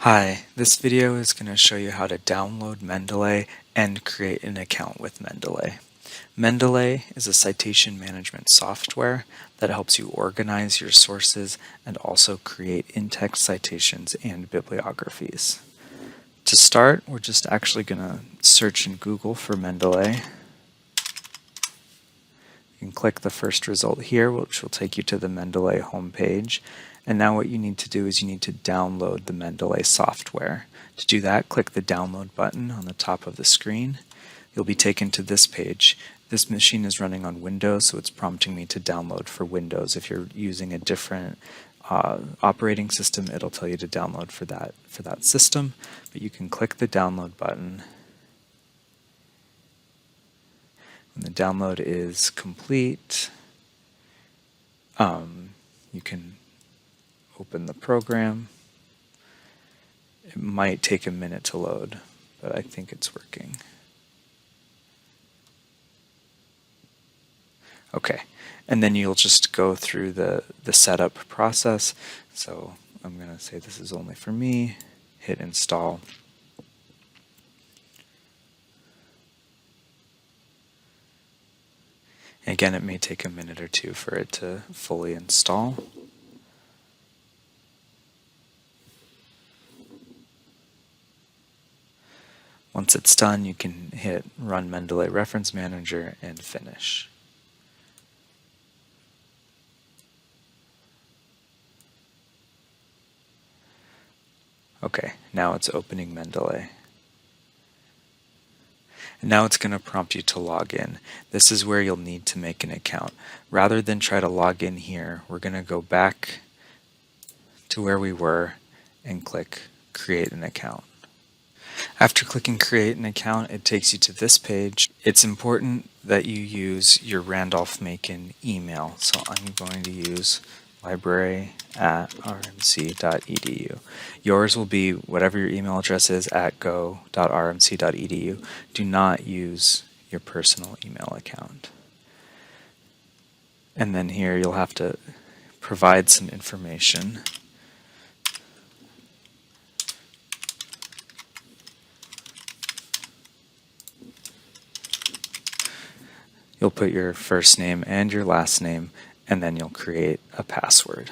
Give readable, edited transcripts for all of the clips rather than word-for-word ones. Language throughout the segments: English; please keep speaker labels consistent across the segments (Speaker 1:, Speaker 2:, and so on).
Speaker 1: Hi, this video is going to show you how to download Mendeley and create an account with Mendeley. Mendeley is a citation management software that helps you organize your sources and also create in-text citations and bibliographies. To start, we're just actually going to search in Google for Mendeley. You can click the first result here, which will take you to the Mendeley homepage. And now what you need to do is you need to download the Mendeley software. To do that, click the download button on the top of the screen. You'll be taken to this page. This machine is running on Windows, so it's prompting me to download for Windows. If you're using a different operating system, it'll tell you to download for that system. But you can click the download button. When the download is complete, you can open the program. It might take a minute to load, but I think it's working. Okay, and then you'll just go through the setup process. So I'm going to say this is only for me, hit install. Again, it may take a minute or two for it to fully install. Once it's done, you can hit Run Mendeley Reference Manager and finish. Okay, now it's opening Mendeley. And now it's going to prompt you to log in. This is where you'll need to make an account. Rather than try to log in here, we're going to go back to where we were and click Create an Account. After clicking Create an Account, it takes you to this page. It's important that you use your Randolph-Macon email, so I'm going to use library@rmc.edu. Yours will be whatever your email address is at go.rmc.edu. Do not use your personal email account. And then here you'll have to provide some information. You'll put your first name and your last name, and then you'll create a password.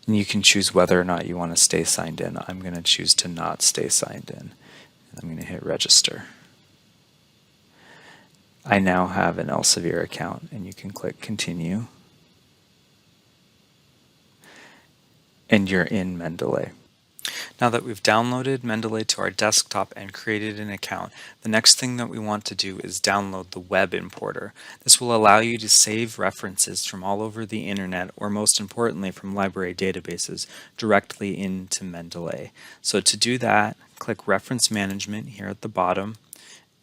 Speaker 1: And you can choose whether or not you want to stay signed in. I'm going to choose to not stay signed in. And I'm going to hit register. I now have an Elsevier account, and you can click continue. And you're in Mendeley. Now that we've downloaded Mendeley to our desktop and created an account, the next thing that we want to do is download the web importer. This will allow you to save references from all over the internet, or most importantly from library databases, directly into Mendeley. So to do that, click Reference Management here at the bottom,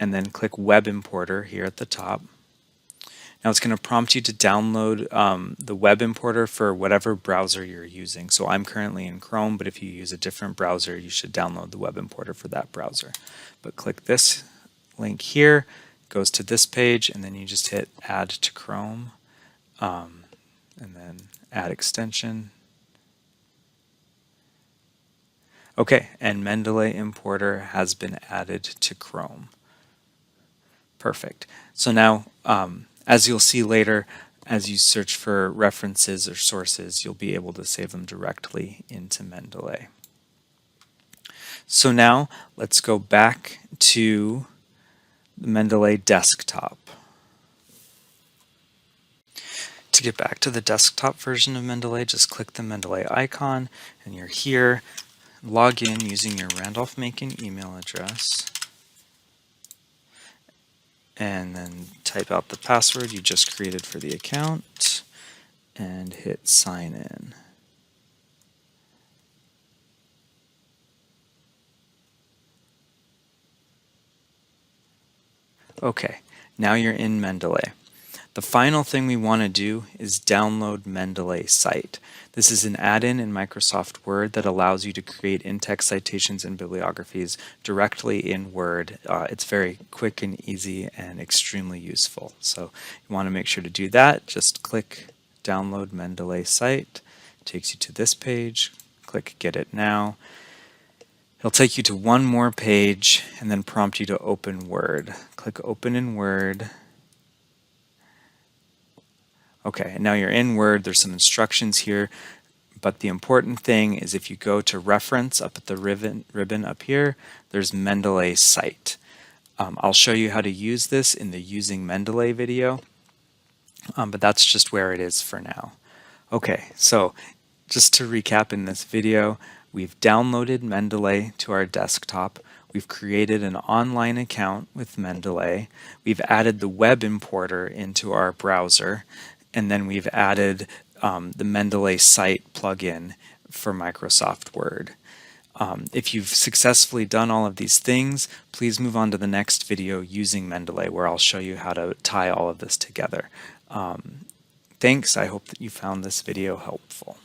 Speaker 1: and then click Web Importer here at the top. Now it's going to prompt you to download the web importer for whatever browser you're using. So I'm currently in Chrome, but if you use a different browser, you should download the web importer for that browser. But click this link here, goes to this page, and then you just hit Add to Chrome, and then Add Extension. Okay, and Mendeley Importer has been added to Chrome. Perfect. So now, as you'll see later, as you search for references or sources, you'll be able to save them directly into Mendeley. So now let's go back to the Mendeley desktop. To get back to the desktop version of Mendeley, just click the Mendeley icon, and you're here. Log in using your Randolph-Macon email address. And then type out the password you just created for the account and hit sign in. Okay, now you're in Mendeley. The final thing we want to do is download Mendeley Cite. This is an add-in in Microsoft Word that allows you to create in-text citations and bibliographies directly in Word. It's very quick and easy and extremely useful. So you want to make sure to do that. Just click Download Mendeley Cite. It takes you to this page. Click Get It Now. It'll take you to one more page and then prompt you to open Word. Click Open in Word. Okay, and now you're in Word. There's some instructions here, but the important thing is if you go to Reference up at the ribbon up here, there's Mendeley Cite. I'll show you how to use this in the Using Mendeley video, but that's just where it is for now. Okay, so just to recap in this video, we've downloaded Mendeley to our desktop. We've created an online account with Mendeley. We've added the web importer into our browser, and then we've added the Mendeley Cite plugin for Microsoft Word. If you've successfully done all of these things, please move on to the next video using Mendeley, where I'll show you how to tie all of this together. Thanks. I hope that you found this video helpful.